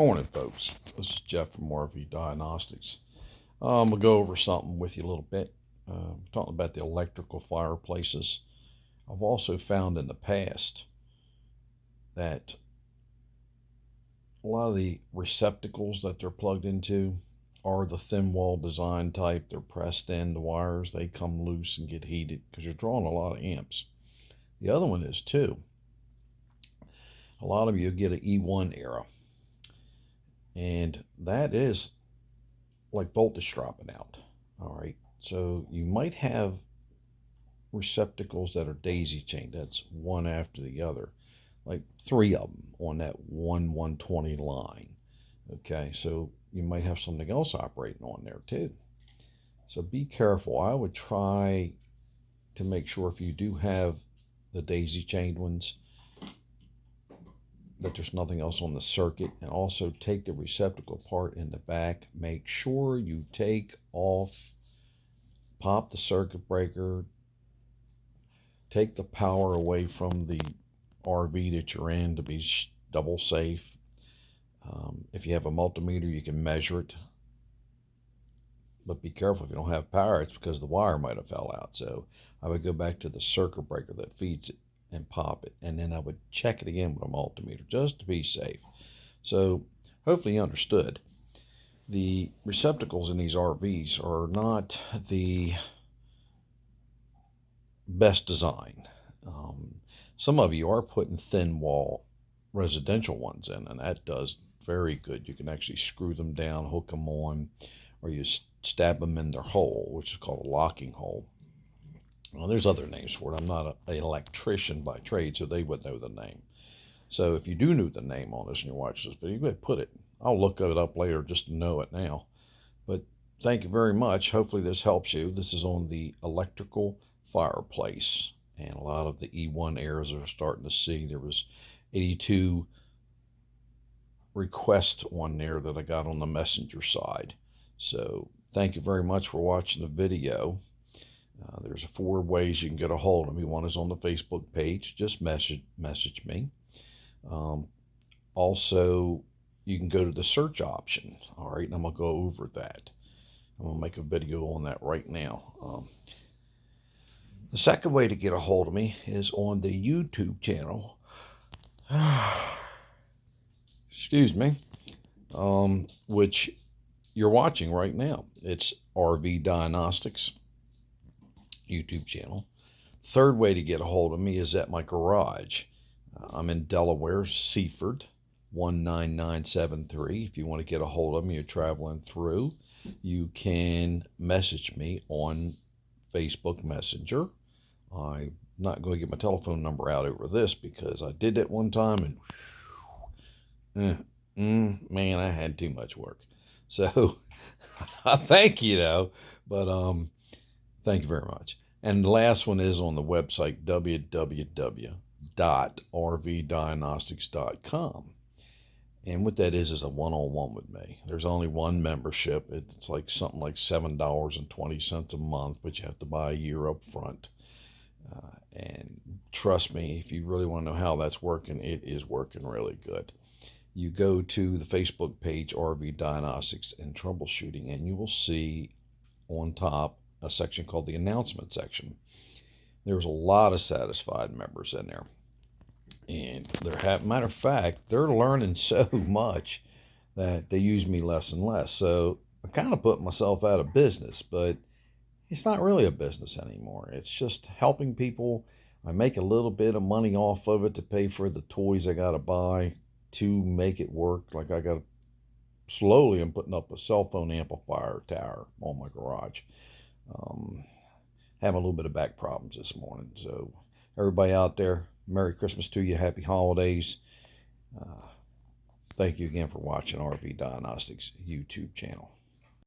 Morning, folks. This is Jeff from RV Diagnostics. We'll go over something with you a little bit. Talking about the electrical fireplaces. I've also found in the past that a lot of the receptacles that they're plugged into are the thin wall design type. They're pressed in, the wires, they come loose and get heated because you're drawing a lot of amps. The other one is too, a lot of you get an E1 era. And that is like voltage dropping out. All right. So you might have receptacles that are daisy chained. That's one after the other, like three of them on that 120 line. Okay. So you might have something else operating on there too. So be careful. I would try to make sure if you do have the daisy chained ones, that there's nothing else on the circuit, and also take the receptacle part in the back. Make sure you take off, pop the circuit breaker, take the power away from the RV that you're in to be double safe. If you have a multimeter, you can measure it, but be careful if you don't have power. It's because the wire might have fell out. So I would go back to the circuit breaker that feeds it and pop it, and then I would check it again with a multimeter just to be safe. So hopefully you understood. The receptacles in these RVs are not the best design. Some of you are putting thin wall residential ones in, and that does very good. You can actually screw them down, hook them on, or you stab them in their hole, which is called a locking hole. Well, there's other names for it. I'm not an electrician by trade, so they would know the name. So if you do know the name on this and you watch this video, go ahead and put it. I'll look it up later just to know it now. But thank you very much. Hopefully this helps you. This is on the electrical fireplace. And a lot of the E1 errors are starting to see. There was 82 requests on there that I got on the messenger side. So thank you very much for watching the video. There's 4 ways you can get a hold of me. One is on the Facebook page. Just message me. Also, you can go to the search option. All right, and I'm going to go over that. I'm going to make a video on that right now. The second way to get a hold of me is on the YouTube channel. Excuse me. Which you're watching right now. It's RV Diagnostics YouTube channel. Third way to get a hold of me is at my garage. I'm in Delaware, Seaford, 19973. If you want to get a hold of me, you're traveling through, you can message me on Facebook Messenger. I'm not going to get my telephone number out over this because I did that one time and man, I had too much work. So I thank you though, but thank you very much. And the last one is on the website, www.rvdiagnostics.com. And what that is a one-on-one with me. There's only one membership. It's like something like $7.20 a month, but you have to buy a year up front. And trust me, if you really want to know how that's working, it is working really good. You go to the Facebook page, RV Diagnostics and Troubleshooting, and you will see on top a section called the announcement section. There's a lot of satisfied members in there. And matter of fact, they're learning so much that they use me less and less. So I kind of put myself out of business, but it's not really a business anymore. It's just helping people. I make a little bit of money off of it to pay for the toys I got to buy to make it work. Like I'm putting up a cell phone amplifier tower on my garage. Having a little bit of back problems this morning. So everybody out there, Merry Christmas to you. Happy holidays. Thank you again for watching RV Diagnostics YouTube channel.